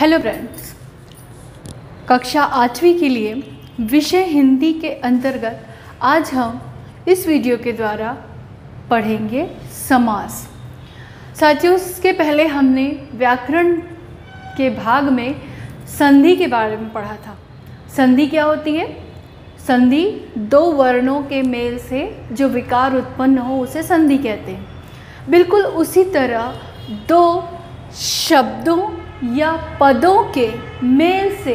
Hello friends, कक्षा 8वीं के लिए विषय हिंदी के अंतर्गत आज हम इस वीडियो के द्वारा पढ़ेंगे समास। साथियों, इसके पहले हमने व्याकरण के भाग में संधि के बारे में पढ़ा था। संधि क्या होती है? संधि दो वर्णों के मेल से जो विकार उत्पन्न हो उसे संधि कहते हैं। बिल्कुल उसी तरह दो शब्दों या पदों के मेल से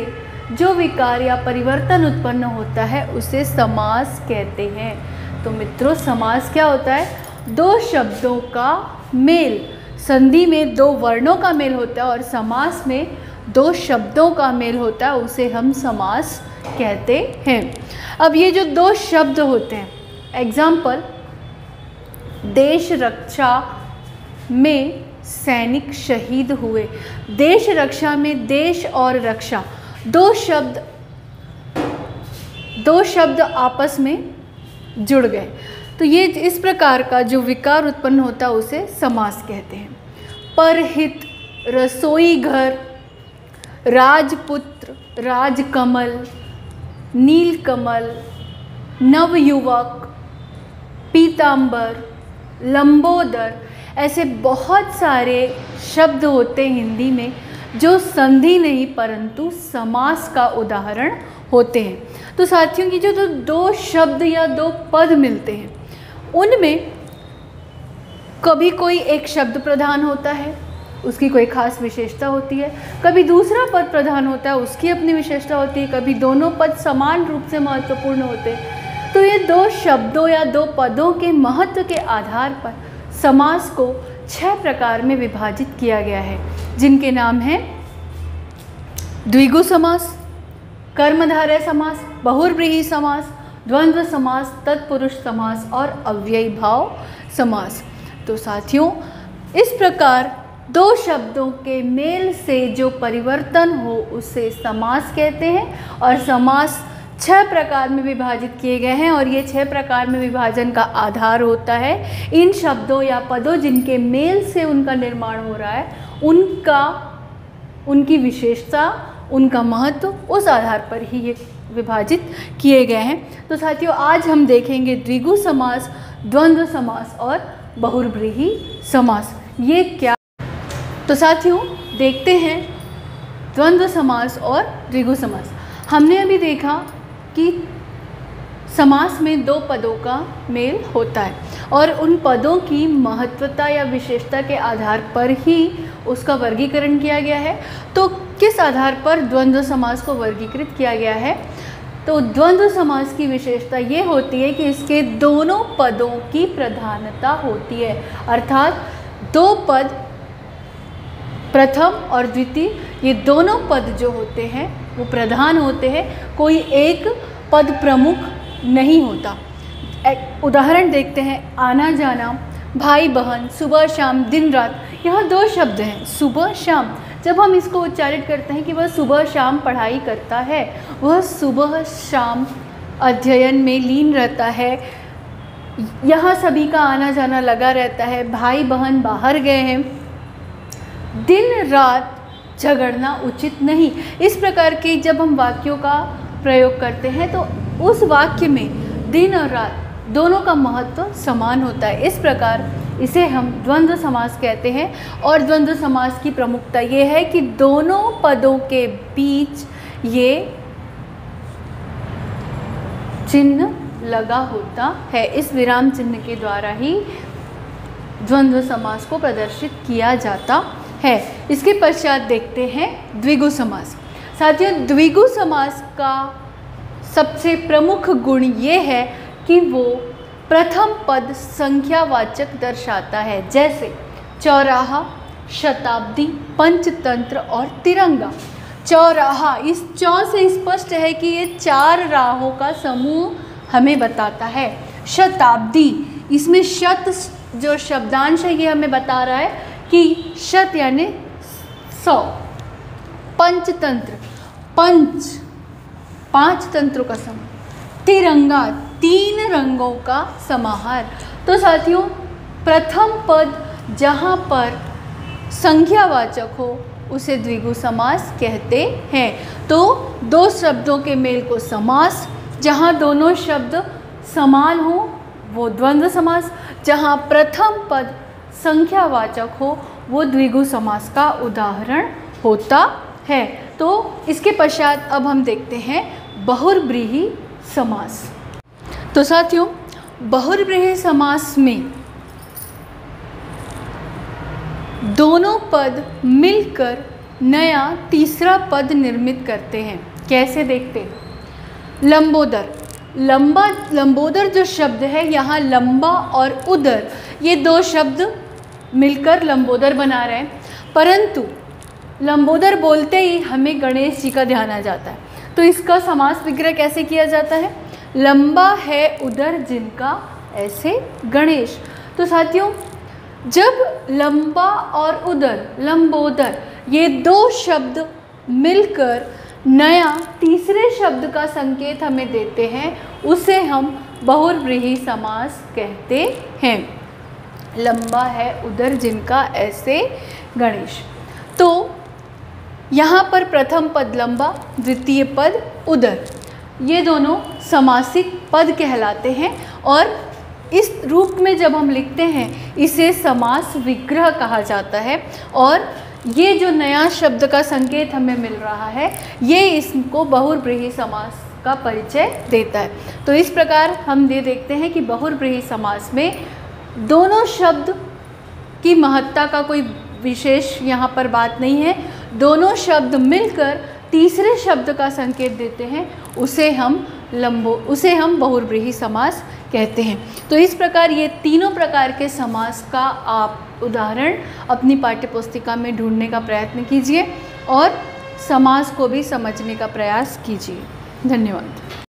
जो विकार या परिवर्तन उत्पन्न होता है उसे समास कहते हैं। तो मित्रों, समास क्या होता है? दो शब्दों का मेल। संधि में दो वर्णों का मेल होता है और समास में दो शब्दों का मेल होता है, उसे हम समास कहते हैं। अब ये जो दो शब्द होते हैं, एग्जाम्पल, देश रक्षा में सैनिक शहीद हुए। देश रक्षा में देश और रक्षा दो शब्द आपस में जुड़ गए, तो ये इस प्रकार का जो विकार उत्पन्न होता है उसे समास कहते हैं। परहित, रसोई घर, राजपुत्र, राजकमल, नीलकमल, नवयुवक, पीतांबर, लंबोदर, ऐसे बहुत सारे शब्द होते हैं हिंदी में जो संधि नहीं परंतु समास का उदाहरण होते हैं। तो साथियों, की जो दो शब्द या दो पद मिलते हैं उनमें कभी कोई एक शब्द प्रधान होता है, उसकी कोई खास विशेषता होती है, कभी दूसरा पद प्रधान होता है, उसकी अपनी विशेषता होती है, कभी दोनों पद समान रूप से महत्वपूर्ण होते हैं। तो ये दो शब्दों या दो पदों के महत्व के आधार पर समास को 6 प्रकार में विभाजित किया गया है, जिनके नाम हैं द्विगु समास, कर्मधारय समास, बहुब्रीहि समास, द्वंद्व समास, तत्पुरुष समास और अव्ययी भाव समास। तो साथियों, इस प्रकार दो शब्दों के मेल से जो परिवर्तन हो उसे समास कहते हैं और समास 6 प्रकार में विभाजित किए गए हैं। और ये 6 प्रकार में विभाजन का आधार होता है इन शब्दों या पदों जिनके मेल से उनका निर्माण हो रहा है, उनकी विशेषता, उनका महत्व, उस आधार पर ही ये विभाजित किए गए हैं। तो साथियों, आज हम देखेंगे द्विगु समास, द्वंद्व समास और बहुब्रीहि समास। ये क्या? तो साथियों, देखते हैं द्वंद्व समास और द्विगु समास। हमने अभी देखा कि समास में दो पदों का मेल होता है और उन पदों की महत्वता या विशेषता के आधार पर ही उसका वर्गीकरण किया गया है। तो किस आधार पर द्वंद्व समास को वर्गीकृत किया गया है? तो द्वंद्व समास की विशेषता ये होती है कि इसके दोनों पदों की प्रधानता होती है, अर्थात दो पद, प्रथम और द्वितीय, ये दोनों पद जो होते हैं वो प्रधान होते हैं, कोई एक पद प्रमुख नहीं होता। उदाहरण देखते हैं, आना जाना, भाई बहन, सुबह शाम, दिन रात। यहाँ दो शब्द हैं, सुबह शाम। जब हम इसको उच्चारित करते हैं कि वह सुबह शाम पढ़ाई करता है, वह सुबह शाम अध्ययन में लीन रहता है, यहाँ सभी का आना जाना लगा रहता है, भाई बहन बाहर गए हैं, दिन रात झगड़ना उचित नहीं। इस प्रकार के जब हम वाक्यों का प्रयोग करते हैं तो उस वाक्य में दिन और रात दोनों का महत्व समान होता है। इस प्रकार इसे हम द्वंद्व समास कहते हैं। और द्वंद्व समास की प्रमुखता ये है कि दोनों पदों के बीच ये चिन्ह लगा होता है। इस विराम चिन्ह के द्वारा ही द्वंद्व समास को प्रदर्शित किया जाता है। इसके पश्चात देखते हैं द्विगु समास। साथियों, द्विगु समास का सबसे प्रमुख गुण ये है कि वो प्रथम पद संख्यावाचक दर्शाता है, जैसे चौराहा, शताब्दी, पंचतंत्र और तिरंगा। चौराहा, इस चौ से स्पष्ट है कि ये 4 राहों का समूह हमें बताता है। शताब्दी, इसमें शत जो शब्दांश है ये हमें बता रहा है कि शत यानी 100। पंचतंत्र, पांच तंत्रों का समूह। तिरंगा, 3 रंगों का समाहार। तो साथियों, प्रथम पद जहाँ पर संख्यावाचक हो उसे द्विगु समास कहते हैं। तो दो शब्दों के मेल को समास, जहाँ दोनों शब्द समान हो वो द्वंद्व समास, जहाँ प्रथम पद संख्यावाचक हो वो द्विगु समास का उदाहरण होता है। तो इसके पश्चात अब हम देखते हैं बहुब्रीहि समास। तो साथियों, बहुब्रीहि समास में दोनों पद मिलकर नया तीसरा पद निर्मित करते हैं। कैसे देखते हैं? लंबोदर, लंबोदर जो शब्द है, यहाँ लंबा और उदर ये दो शब्द मिलकर लंबोदर बना रहे हैं, परंतु लंबोदर बोलते ही हमें गणेश जी का ध्यान आ जाता है। तो इसका समास विग्रह कैसे किया जाता है? लंबा है उदर जिनका ऐसे गणेश। तो साथियों, जब लंबा और उदर, लंबोदर ये दो शब्द मिलकर नया तीसरे शब्द का संकेत हमें देते हैं, उसे हम बहुब्रीहि समास कहते हैं। लंबा है उदर जिनका ऐसे गणेश। तो यहाँ पर प्रथम पद लंबा, द्वितीय पद उदर, ये दोनों समासिक पद कहलाते हैं और इस रूप में जब हम लिखते हैं इसे समास विग्रह कहा जाता है। और ये जो नया शब्द का संकेत हमें मिल रहा है, ये इसको बहुब्रीहि समास का परिचय देता है। तो इस प्रकार हम ये देखते हैं कि बहुब्रीहि समास में दोनों शब्द की महत्ता का कोई विशेष यहाँ पर बात नहीं है। दोनों शब्द मिलकर तीसरे शब्द का संकेत देते हैं, उसे हम बहुब्रीहि समास कहते हैं। तो इस प्रकार ये तीनों प्रकार के समास का आप उदाहरण अपनी पाठ्यपुस्तिका में ढूंढने का प्रयत्न कीजिए और समास को भी समझने का प्रयास कीजिए। धन्यवाद।